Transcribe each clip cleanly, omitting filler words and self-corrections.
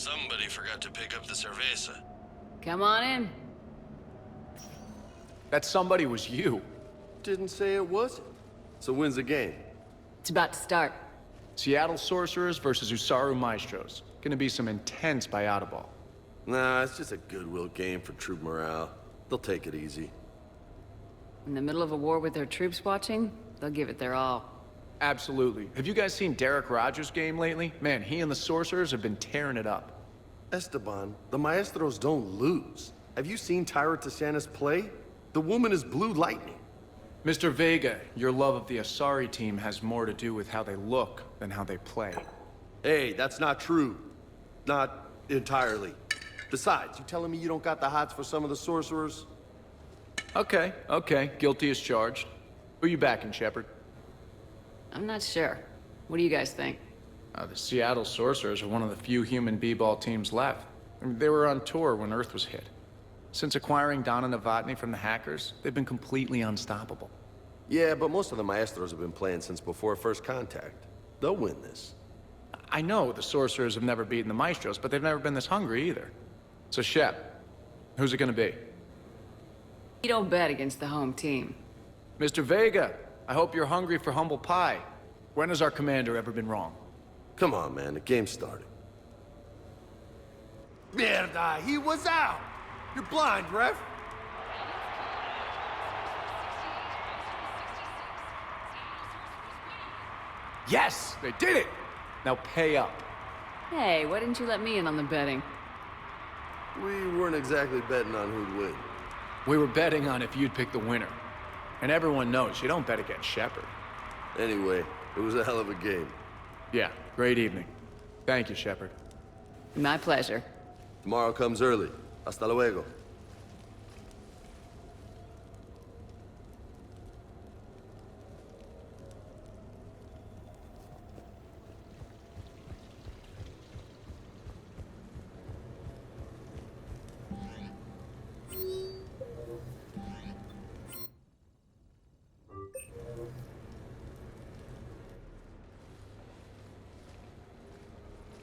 Somebody forgot to pick up the cerveza. Come on in. That somebody was you. Didn't say it wasn't. So when's the game? It's about to start. Seattle Sorcerers versus Usaru Maestros. Gonna be some intense bayada ball. Nah, it's just a goodwill game for troop morale. They'll take it easy. In the middle of a war with their troops watching, they'll give it their all. Absolutely. Have you guys seen Derek Rogers' game lately? Man, he and the Sorcerers have been tearing it up. Esteban, the Maestros don't lose. Have you seen Tyra Tashanis play? The woman is blue lightning. Mr. Vega, your love of the Asari team has more to do with how they look than how they play. Hey, that's not true. Not entirely. Besides, you telling me you don't got the hots for some of the sorcerers? Okay. Guilty as charged. Who you backing, Shepard? I'm not sure. What do you guys think? The Seattle Sorcerers are one of the few human b-ball teams left. I mean, they were on tour when Earth was hit. Since acquiring Donna Novotny from the hackers, they've been completely unstoppable. Yeah, but most of the Maestros have been playing since before first contact. They'll win this. I know the Sorcerers have never beaten the Maestros, but they've never been this hungry either. So Shep, who's it gonna be? You don't bet against the home team. Mr. Vega, I hope you're hungry for humble pie. When has our commander ever been wrong? Come on, man, the game started. Mierda, he was out! You're blind, ref! Yes, they did it! Now pay up. Hey, why didn't you let me in on the betting? We weren't exactly betting on who'd win. We were betting on if you'd pick the winner. And everyone knows you don't bet against Shepard. Anyway, it was a hell of a game. Yeah, great evening. Thank you, Shepard. My pleasure. Tomorrow comes early. Hasta luego.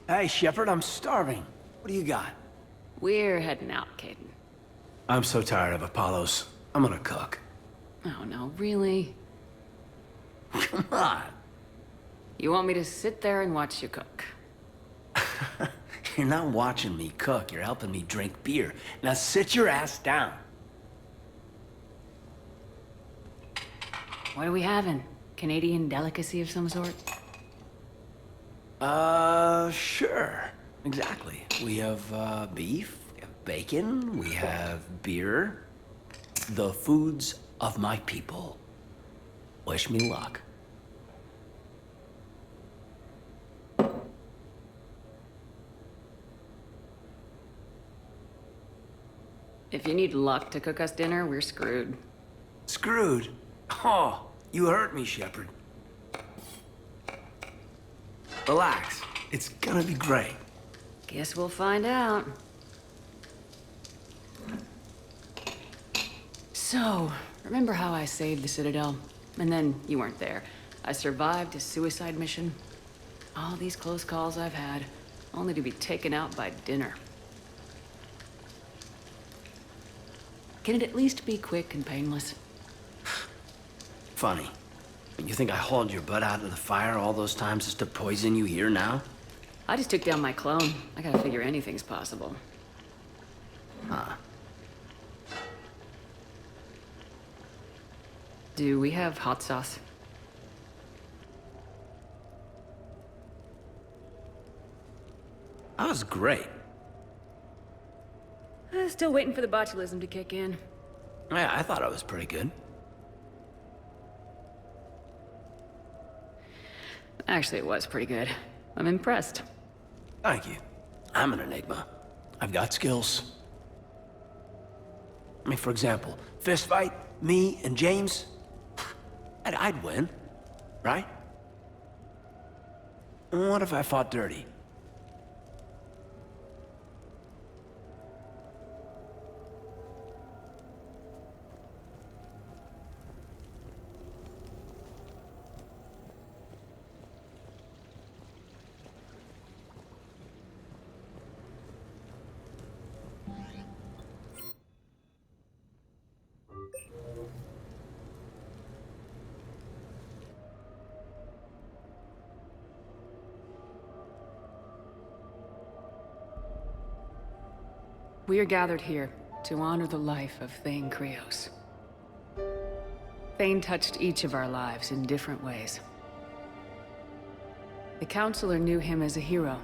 Hey, Shepard, I'm starving. What do you got? We're heading out, Caden. I'm so tired of Apollos. I'm gonna cook. Oh no, really? Come on. You want me to sit there and watch you cook? You're not watching me cook. You're helping me drink beer. Now sit your ass down. What are we having? Canadian delicacy of some sort? Sure. Exactly. We have, beef, we have bacon, we have beer. The foods of my people. Wish me luck. If you need luck to cook us dinner, we're screwed. Screwed? Oh, you hurt me, Shepard. Relax. It's gonna be great. Guess we'll find out. So, remember how I saved the Citadel? And then you weren't there. I survived a suicide mission. All these close calls I've had, only to be taken out by dinner. Can it at least be quick and painless? Funny. You think I hauled your butt out of the fire all those times just to poison you here now? I just took down my clone. I gotta figure anything's possible. Huh. Do we have hot sauce? That was great. Still waiting for the botulism to kick in. Yeah, I thought it was pretty good. Actually, it was pretty good. I'm impressed. Thank you. I'm an enigma. I've got skills. I mean, for example, fist fight, me and James, I'd win, right? What if I fought dirty? We are gathered here to honor the life of Thane Krios. Thane touched each of our lives in different ways. The Counselor knew him as a hero.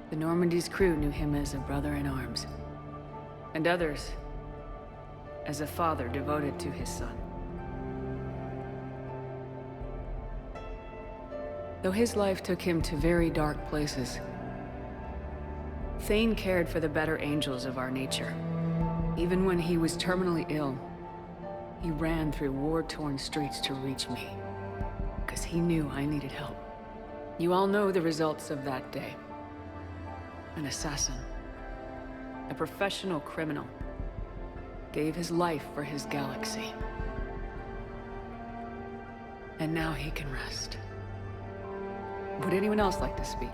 The Normandy's crew knew him as a brother in arms. And others as a father devoted to his son. Though his life took him to very dark places, Thane cared for the better angels of our nature. Even when he was terminally ill, he ran through war-torn streets to reach me, because he knew I needed help. You all know the results of that day. An assassin, a professional criminal, gave his life for his galaxy. And now he can rest. Would anyone else like to speak?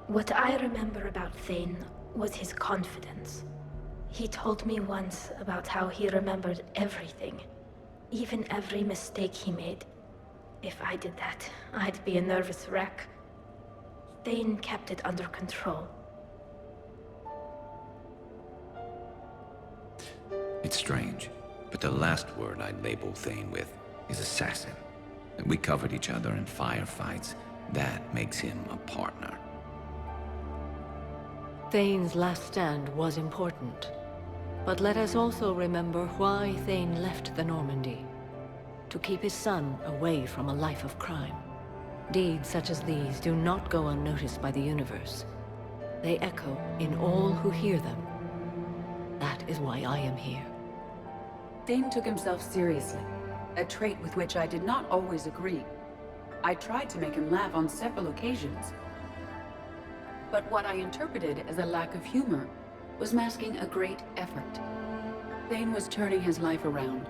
What I remember about Thane was his confidence. He told me once about how he remembered everything, even every mistake he made. If I did that, I'd be a nervous wreck. Thane kept it under control. It's strange, but the last word I'd label Thane with is assassin. And we covered each other in firefights. That makes him a partner. Thane's last stand was important. But let us also remember why Thane left the Normandy. To keep his son away from a life of crime. Deeds such as these do not go unnoticed by the universe. They echo in all who hear them. That is why I am here. Thane took himself seriously, a trait with which I did not always agree. I tried to make him laugh on several occasions. But what I interpreted as a lack of humor was masking a great effort. Thane was turning his life around,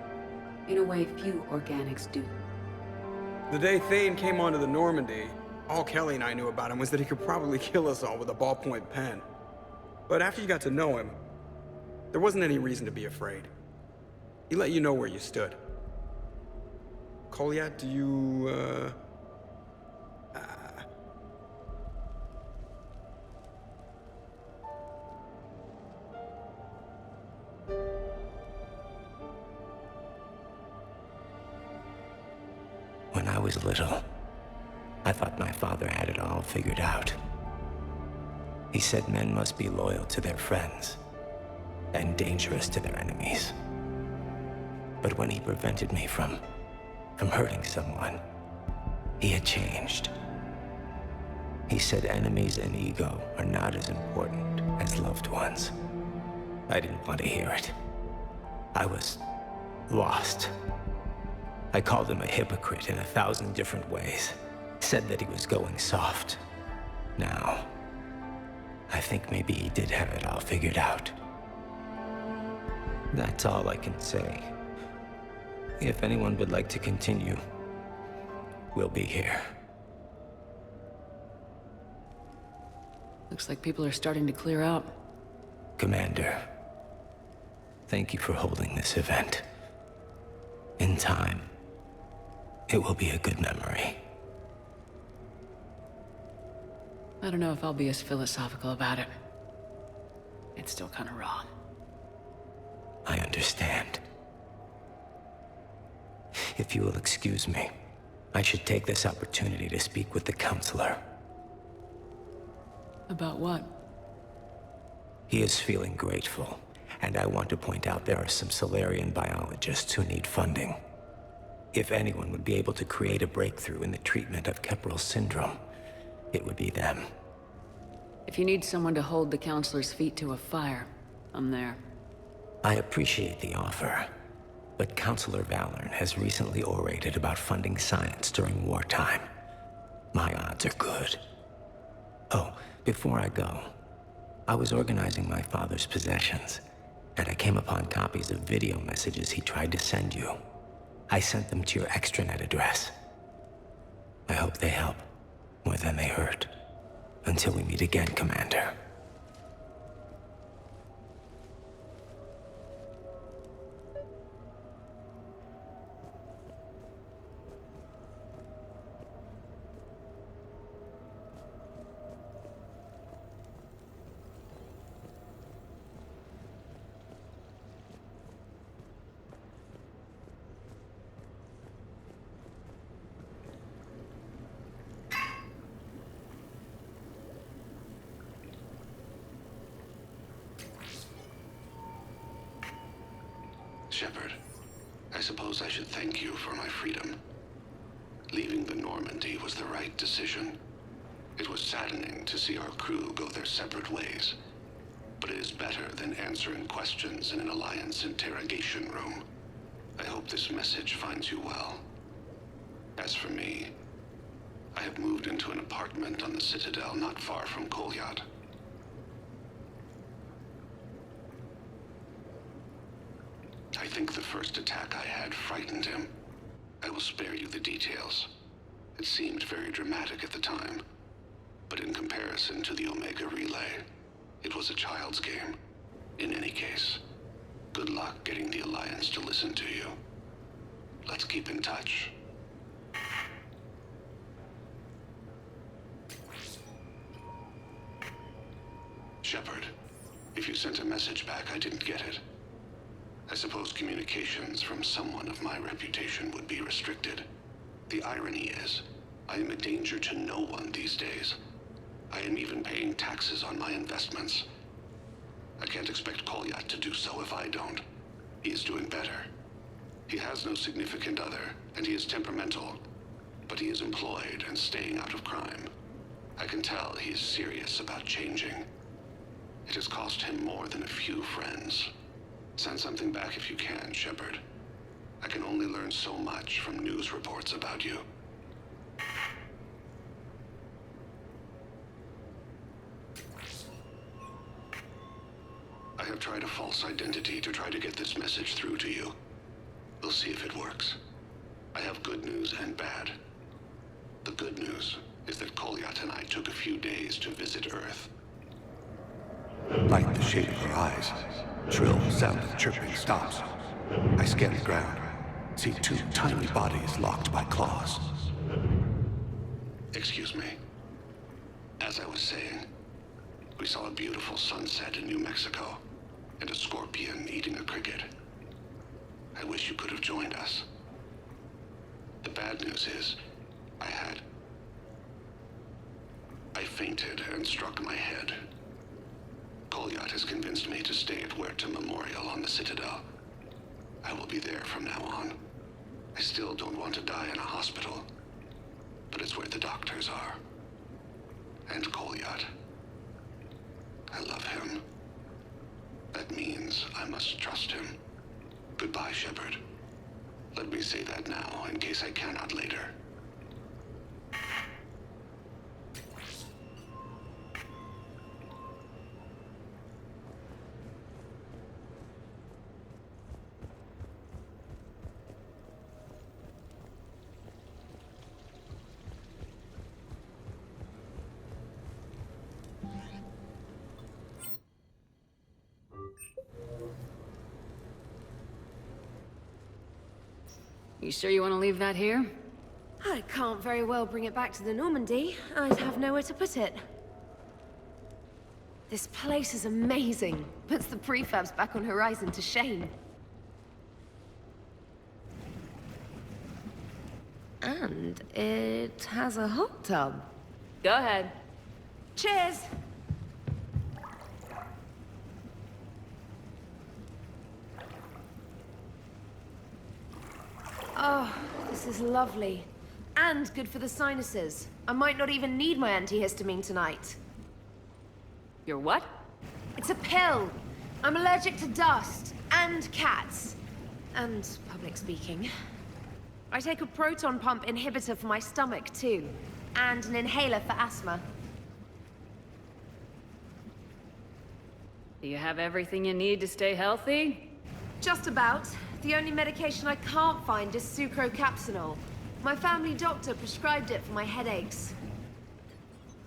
in a way few organics do. The day Thane came onto the Normandy, all Kelly and I knew about him was that he could probably kill us all with a ballpoint pen. But after you got to know him, there wasn't any reason to be afraid. He let you know where you stood. Kolyat, do you, When I was little, I thought my father had it all figured out. He said men must be loyal to their friends and dangerous to their enemies. But when he prevented me from hurting someone, he had changed. He said enemies and ego are not as important as loved ones. I didn't want to hear it. I was lost. I called him a hypocrite in 1,000 different ways. Said that he was going soft. Now, I think maybe he did have it all figured out. That's all I can say. If anyone would like to continue, we'll be here. Looks like people are starting to clear out. Commander, thank you for holding this event. In time, it will be a good memory. I don't know if I'll be as philosophical about it. It's still kind of raw. I understand. If you will excuse me, I should take this opportunity to speak with the Counselor. About what? He is feeling grateful, and I want to point out there are some Solarian biologists who need funding. If anyone would be able to create a breakthrough in the treatment of Keppel syndrome, it would be them. If you need someone to hold the Counselor's feet to a fire, I'm there. I appreciate the offer, but Counselor Valorn has recently orated about funding science during wartime. My odds are good. Oh, before I go, I was organizing my father's possessions, and I came upon copies of video messages he tried to send you. I sent them to your extranet address. I hope they help, more than they hurt. Until we meet again, Commander. Shepard, I suppose I should thank you for my freedom. Leaving the Normandy was the right decision. It was saddening to see our crew go their separate ways, but it is better than answering questions in an Alliance interrogation room. I hope this message finds you well. As for me, I have moved into an apartment on the Citadel not far from Kolyat. I think the first attack I had frightened him. I will spare you the details. It seemed very dramatic at the time, but in comparison to the Omega Relay, it was a child's game. In any case, good luck getting the Alliance to listen to you. Let's keep in touch. Shepard, if you sent a message back, I didn't get it. I suppose communications from someone of my reputation would be restricted. The irony is, I am a danger to no one these days. I am even paying taxes on my investments. I can't expect Kolyat to do so if I don't. He is doing better. He has no significant other, and he is temperamental, but he is employed and staying out of crime. I can tell he is serious about changing. It has cost him more than a few friends. Send something back if you can, Shepard. I can only learn so much from news reports about you. I have tried a false identity to try to get this message through to you. We'll see if it works. I have good news and bad. The good news is that Kolyat and I took a few days to visit Earth. Light the shade of her eyes. Shrill sound of chirping stops. I scan the ground. See two tiny bodies locked by claws. Excuse me. As I was saying, we saw a beautiful sunset in New Mexico, and a scorpion eating a cricket. I wish you could have joined us. The bad news is, I fainted and struck my head. Kolyat has convinced me to stay at Huerta Memorial on the Citadel. I will be there from now on. I still don't want to die in a hospital, but it's where the doctors are. And Kolyat. I love him. That means I must trust him. Goodbye, Shepard. Let me say that now, in case I cannot later. You sure you want to leave that here? I can't very well bring it back to the Normandy. I'd have nowhere to put it. This place is amazing. Puts the prefabs back on Horizon to shame. And it has a hot tub. Go ahead. Cheers! Oh, this is lovely. And good for the sinuses. I might not even need my antihistamine tonight. Your what? It's a pill. I'm allergic to dust, and cats, and public speaking. I take a proton pump inhibitor for my stomach, too, and an inhaler for asthma. Do you have everything you need to stay healthy? Just about. The only medication I can't find is sucrocapsinol. My family doctor prescribed it for my headaches.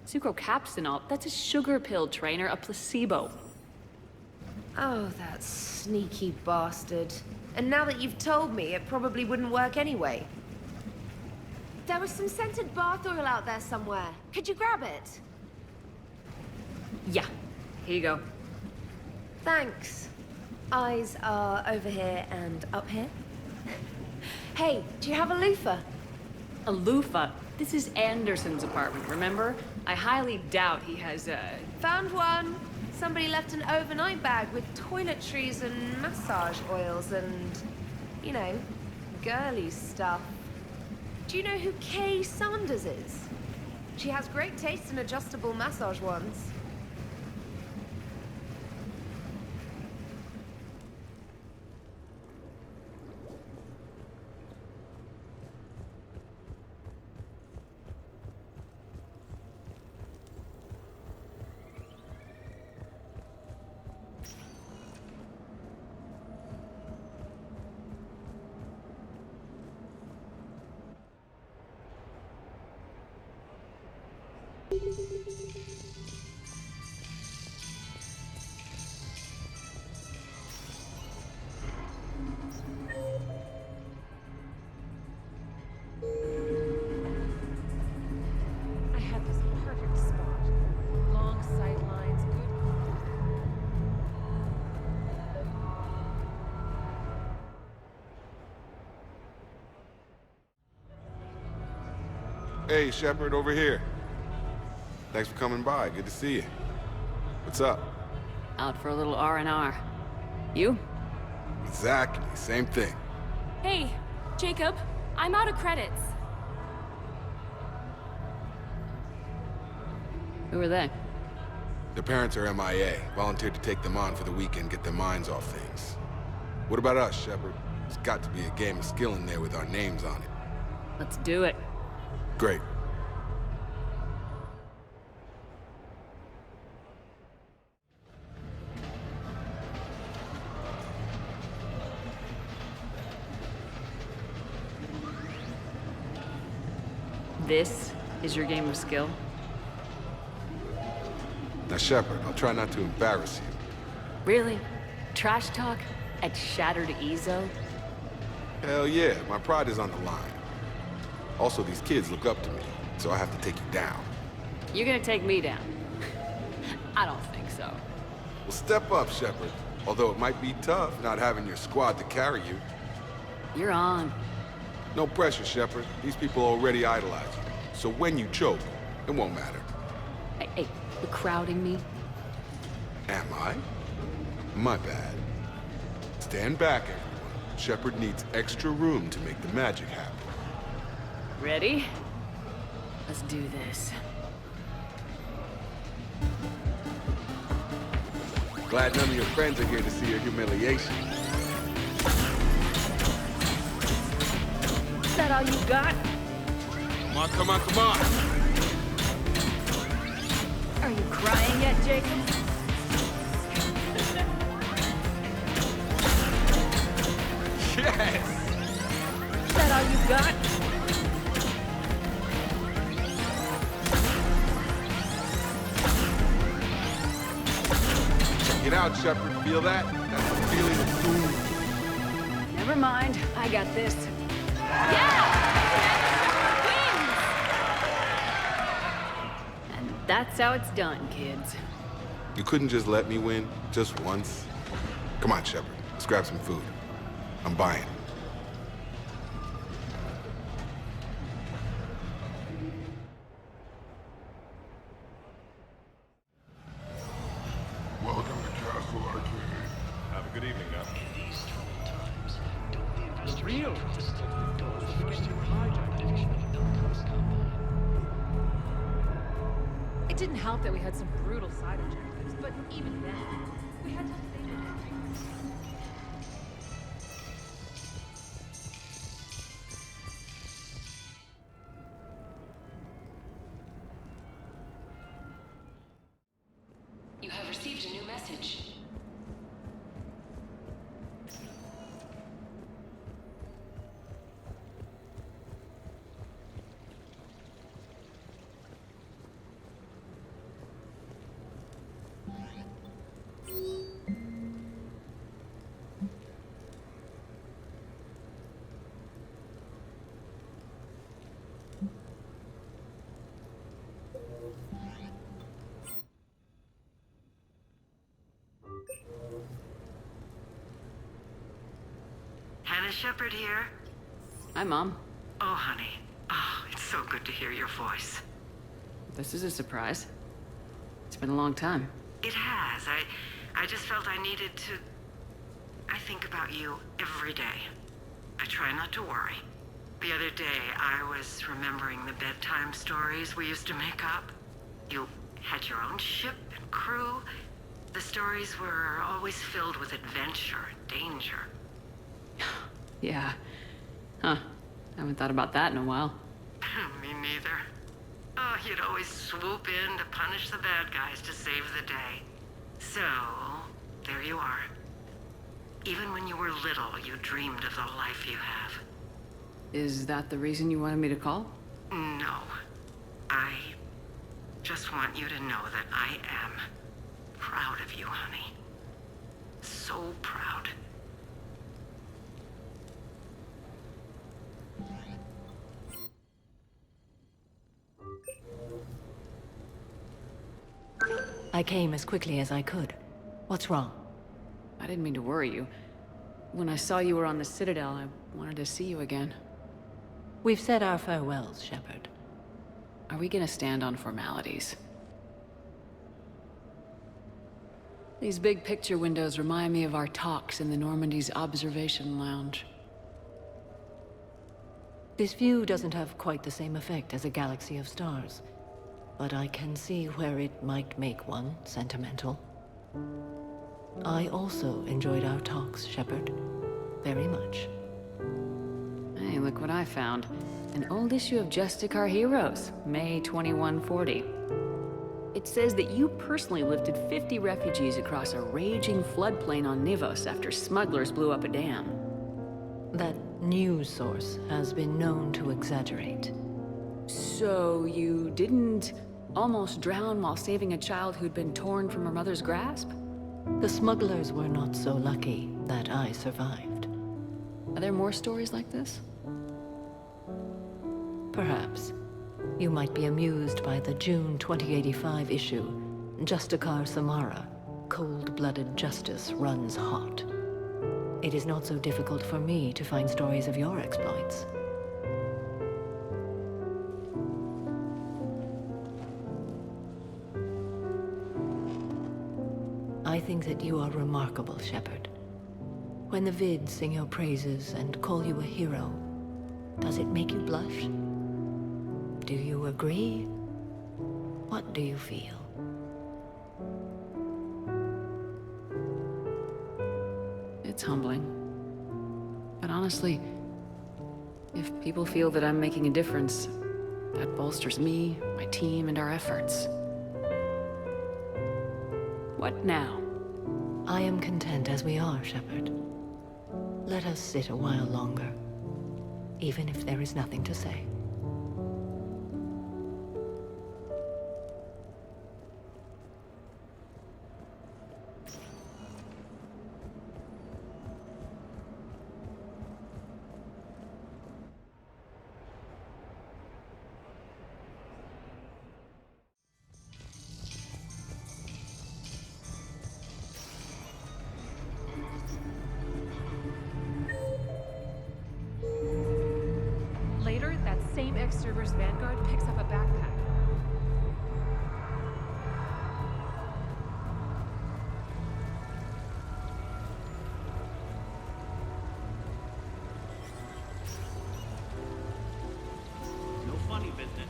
Sucrocapsinol? That's a sugar pill, Trainer, a placebo. Oh, that sneaky bastard. And now that you've told me, it probably wouldn't work anyway. There was some scented bath oil out there somewhere. Could you grab it? Yeah. Here you go. Thanks. Eyes are over here and up here. Hey, do you have a loofah? A loofah? This is Anderson's apartment, remember? I highly doubt he has a... Found one. somebody left an overnight bag with toiletries and massage oils and, you know, girly stuff. Do you know who Kay Sanders is? She has great taste in adjustable massage ones. I had this perfect spot. Long sightlines, Hey, Shepard, over here. Thanks for coming by. Good to see you. What's up? Out for a little R&R. You? Exactly. Same thing. Hey, Jacob, I'm out of credits. Who are they? Their parents are MIA. Volunteered to take them on for the weekend, get their minds off things. What about us, Shepard? There's got to be a game of skill in there with our names on it. Let's do it. Great. This is your game of skill? Now, Shepard, I'll try not to embarrass you. Really? Trash talk? At Shattered Ezo? Hell yeah, my pride is on the line. Also, these kids look up to me, so I have to take you down. You're gonna take me down? I don't think so. Well, step up, Shepard. Although it might be tough not having your squad to carry you. You're on. No pressure, Shepard. These people already idolize you. So when you choke, it won't matter. Hey, you're crowding me? Am I? My bad. Stand back, everyone. Shepard needs extra room to make the magic happen. Ready? Let's do this. Glad none of your friends are here to see your humiliation. Is that all you got? Come on, come on, come on! Are you crying yet, Jacob? Yes! Is that all you got? Check it out, Shepard. Feel that? That's the feeling of doom. Never mind. I got this. And that's how it's done, kids. You couldn't just let me win, just once? Come on, Shepard. Let's grab some food. I'm buying. Welcome to Castle Arcade. Have a good evening now. Real. It didn't help that we had some brutal side objectives, but even then, we had to stay there. You have received a new message. Hannah Shepard here. Hi, Mom. Oh, honey. Oh, it's so good to hear your voice. This is a surprise. It's been a long time. It has. I just felt I needed to... I think about you every day. I try not to worry. The other day, I was remembering the bedtime stories we used to make up. You had your own ship and crew. The stories were always filled with adventure and danger. Yeah. Huh. Haven't thought about that in a while. Me neither. Oh, you'd always swoop in to punish the bad guys to save the day. So, there you are. Even when you were little, you dreamed of the life you have. Is that the reason you wanted me to call? No. I just want you to know that I am proud of you, honey. So proud. I came as quickly as I could. What's wrong? I didn't mean to worry you. When I saw you were on the Citadel, I wanted to see you again. We've said our farewells, Shepard. Are we gonna stand on formalities? These big picture windows remind me of our talks in the Normandy's observation lounge. This view doesn't have quite the same effect as a galaxy of stars, but I can see where it might make one sentimental. I also enjoyed our talks, Shepard. Very much. Hey, look what I found. An old issue of Justicar Heroes, May 2140. It says that you personally lifted 50 refugees across a raging floodplain on Nivos after smugglers blew up a dam. That news source has been known to exaggerate. So you didn't almost drown while saving a child who'd been torn from her mother's grasp? The smugglers were not so lucky that I survived. Are there more stories like this? Perhaps. You might be amused by the June 2085 issue, Justicar Samara, Cold-Blooded Justice Runs Hot. It is not so difficult for me to find stories of your exploits. I think that you are remarkable, Shepard. When the vids sing your praises and call you a hero, does it make you blush? Do you agree? What do you feel? It's humbling. But honestly, if people feel that I'm making a difference, that bolsters me, my team, and our efforts. What now? I am content as we are, Shepard. Let us sit a while longer, even if there is nothing to say. Later, that same ex-server's Vanguard picks up a backpack. No funny business.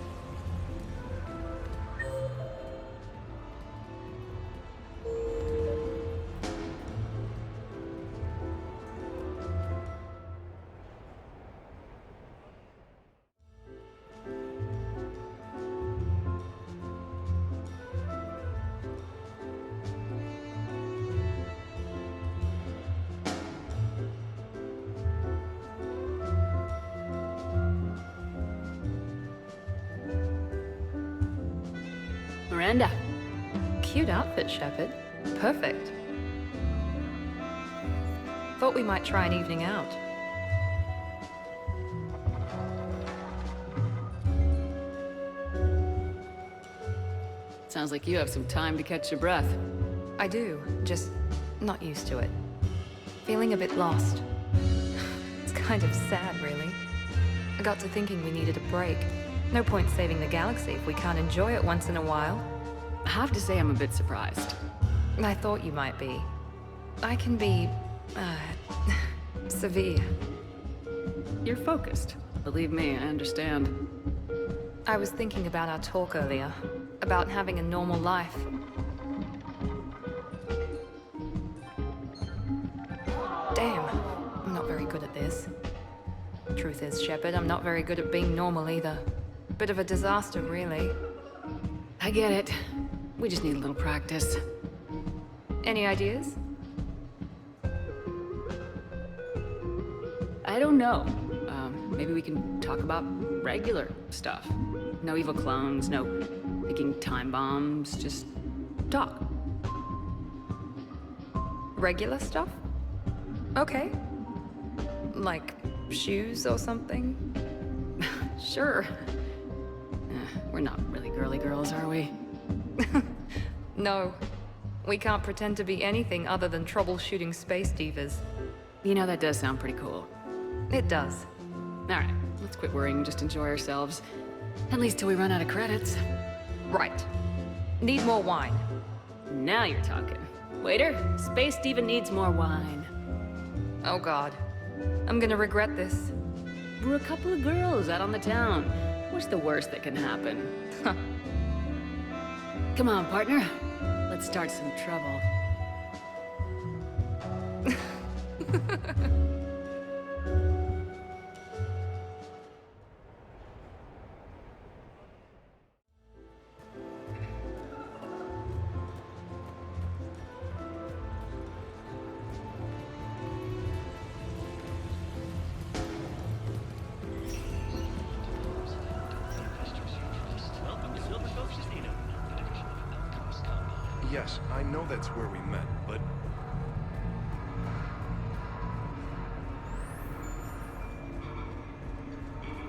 Miranda. Cute outfit, Shepard. Perfect. Thought we might try an evening out. Sounds like you have some time to catch your breath. I do, just not used to it. Feeling a bit lost. It's kind of sad, really. I got to thinking we needed a break. No point saving the galaxy if we can't enjoy it once in a while. I have to say I'm a bit surprised. I thought you might be. I can be, severe. You're focused. Believe me, I understand. I was thinking about our talk earlier, about having a normal life. Damn, I'm not very good at this. Truth is, Shepard, I'm not very good at being normal either. Bit of a disaster, really. I get it. We just need a little practice. Any ideas? I don't know. Maybe we can talk about regular stuff. No evil clones, no picking time bombs, just talk. Regular stuff? Okay. Like shoes or something? Sure. We're not really girly girls, are we? No. We can't pretend to be anything other than troubleshooting space divas. You know, that does sound pretty cool. It does. Alright, let's quit worrying and just enjoy ourselves. At least till we run out of credits. Right. Need more wine. Now you're talking. Waiter, Space Diva needs more wine. Oh god. I'm gonna regret this. We're a couple of girls out on the town. What's the worst that can happen? Come on, partner. Let's start some trouble. Yes, I know that's where we met, but...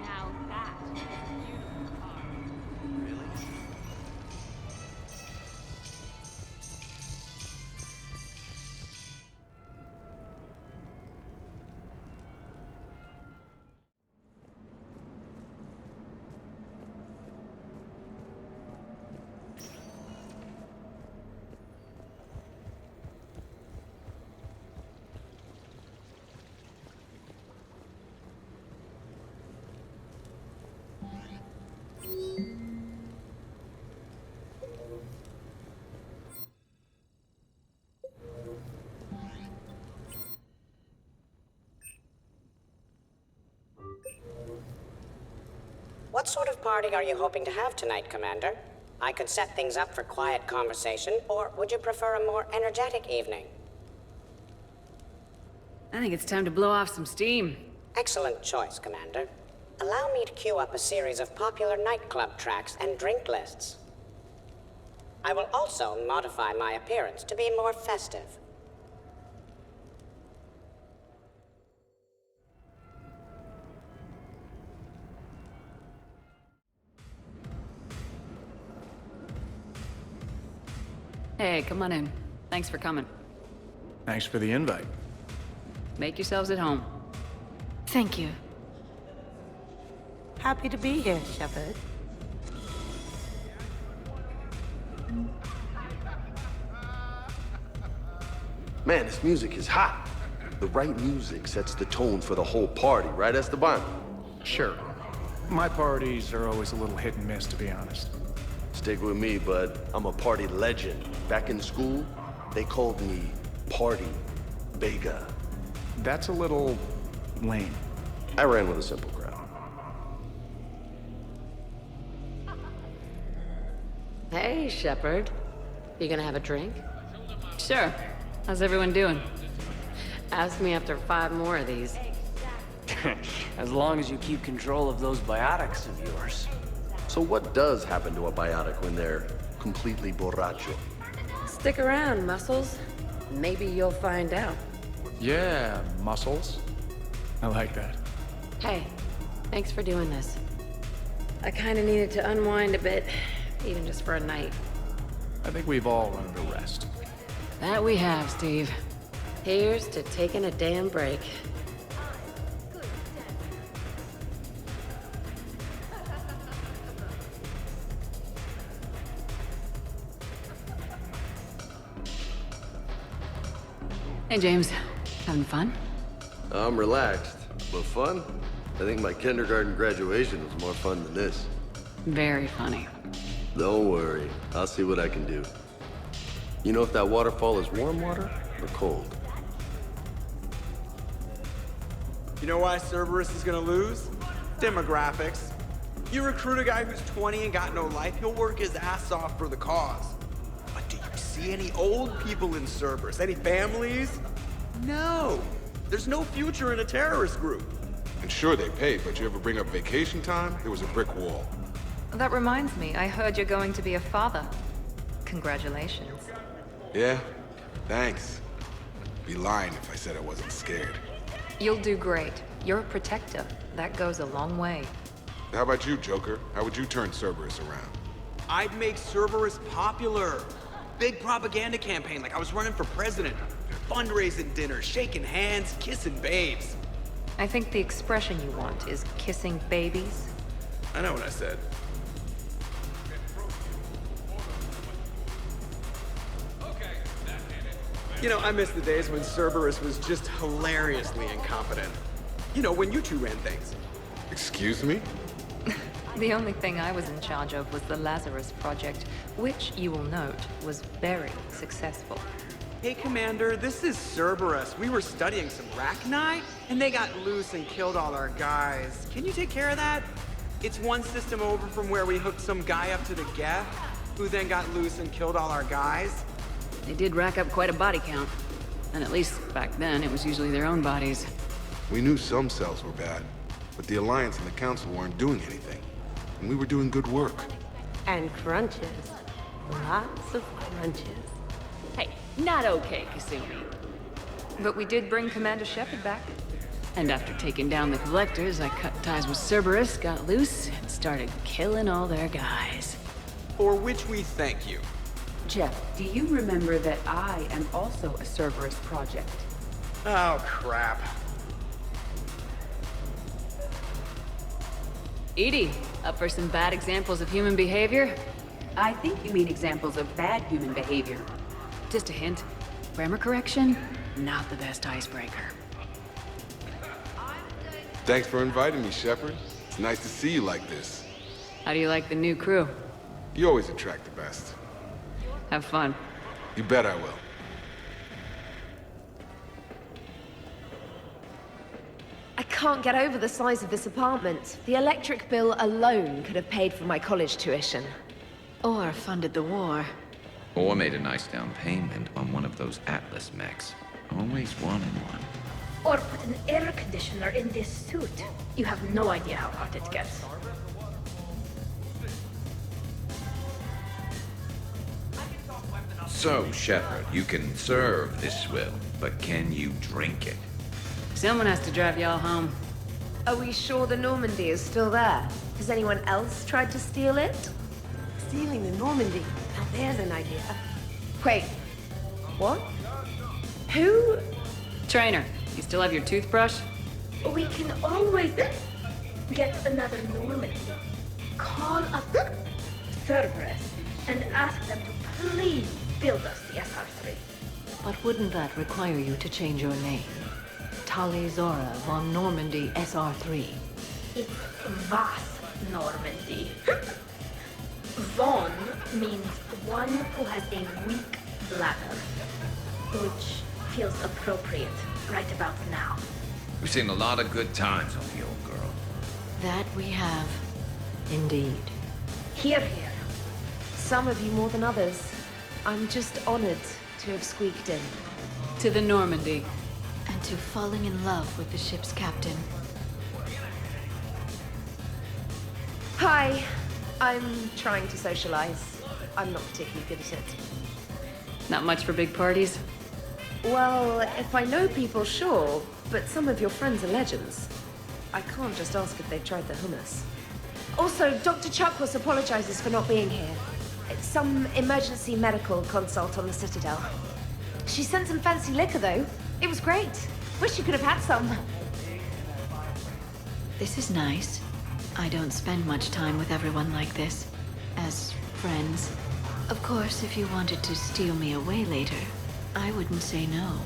Now that is a beautiful car. Really? What sort of party are you hoping to have tonight, Commander? I could set things up for quiet conversation, or would you prefer a more energetic evening? I think it's time to blow off some steam. Excellent choice, Commander. Allow me to queue up a series of popular nightclub tracks and drink lists. I will also modify my appearance to be more festive. Hey, come on in. Thanks for coming. Thanks for the invite. Make yourselves at home. Thank you. Happy to be here, Shepard. Man, this music is hot. The right music sets the tone for the whole party, right, Esteban? Sure. My parties are always a little hit and miss, to be honest. Stick with me, bud. I'm a party legend. Back in school, they called me Party Vega. That's a little lame. I ran with a simple crowd. Hey, Shepard. You gonna have a drink? Sure. How's everyone doing? Ask me after 5 more of these. As long as you keep control of those biotics of yours. So what does happen to a biotic when they're completely borracho? Stick around, Muscles. Maybe you'll find out. Yeah, muscles. I like that. Hey, thanks for doing this. I kinda needed to unwind a bit, even just for a night. I think we've all earned a rest. That we have, Steve. Here's to taking a damn break. Hey, James. Having fun? I'm relaxed, but fun? I think my kindergarten graduation was more fun than this. Very funny. Don't worry, I'll see what I can do. You know if that waterfall is warm water or cold? You know why Cerberus is gonna lose? Demographics. You recruit a guy who's 20 and got no life, he'll work his ass off for the cause. But do you see any old people in Cerberus? Any families? No. There's no future in a terrorist group. And sure, they paid, but you ever bring up vacation time, there was a brick wall. That reminds me, I heard you're going to be a father. Congratulations. Yeah? Thanks. Be lying if I said I wasn't scared. You'll do great. You're a protector. That goes a long way. How about you, Joker? How would you turn Cerberus around? I'd make Cerberus popular. Big propaganda campaign like I was running for president. Fundraising dinners, shaking hands, kissing babes. I think the expression you want is kissing babies. I know what I said. You know, I miss the days when Cerberus was just hilariously incompetent. You know, when you two ran things. Excuse me? The only thing I was in charge of was the Lazarus Project, which, you will note, was very successful. Hey, Commander, this is Cerberus. We were studying some Rachni, and they got loose and killed all our guys. Can you take care of that? It's one system over from where we hooked some guy up to the Geth, who then got loose and killed all our guys. They did rack up quite a body count. And at least back then, it was usually their own bodies. We knew some cells were bad, but the Alliance and the Council weren't doing anything. And we were doing good work. And crunches. Lots of crunches. Hey, not okay, Kasumi. But we did bring Commander Shepard back. And after taking down the Collectors, I cut ties with Cerberus, got loose, and started killing all their guys. For which we thank you. Jeff, do you remember that I am also a Cerberus project? Oh, crap. Edie, up for some bad examples of human behavior? I think you mean examples of bad human behavior. Just a hint. Grammar correction, not the best icebreaker. Thanks for inviting me, Shepard. It's nice to see you like this. How do you like the new crew? You always attract the best. Have fun. You bet I will. I can't get over the size of this apartment. The electric bill alone could have paid for my college tuition. Or funded the war. Or made a nice down payment on one of those Atlas mechs. Always wanted one. Or put an air conditioner in this suit. You have no idea how hot it gets. So, Shepard, you can serve this swill, but can you drink it? Someone has to drive y'all home. Are we sure the Normandy is still there? Has anyone else tried to steal it? Stealing the Normandy. Now there's an idea. Wait. What? Who? Trainer, you still have your toothbrush? We can always get another Normandy. Call up Cerberus and ask them to please build us the SR-3. But wouldn't that require you to change your name? Tali Zora von Normandy SR-3. It's Vas Normandy. Von means one who has a weak bladder, which feels appropriate right about now. We've seen a lot of good times on the old girl. That we have, indeed. Hear, hear. Some of you more than others. I'm just honored to have squeaked in. To the Normandy. And to falling in love with the ship's captain. Hi. I'm trying to socialize. I'm not particularly good at it. Not much for big parties? Well, if I know people, sure. But some of your friends are legends. I can't just ask if they've tried the hummus. Also, Dr. Chuckwas apologizes for not being here. It's some emergency medical consult on the Citadel. She sent some fancy liquor, though. It was great. Wish you could have had some. This is nice. I don't spend much time with everyone like this. As friends. Of course, if you wanted to steal me away later, I wouldn't say no.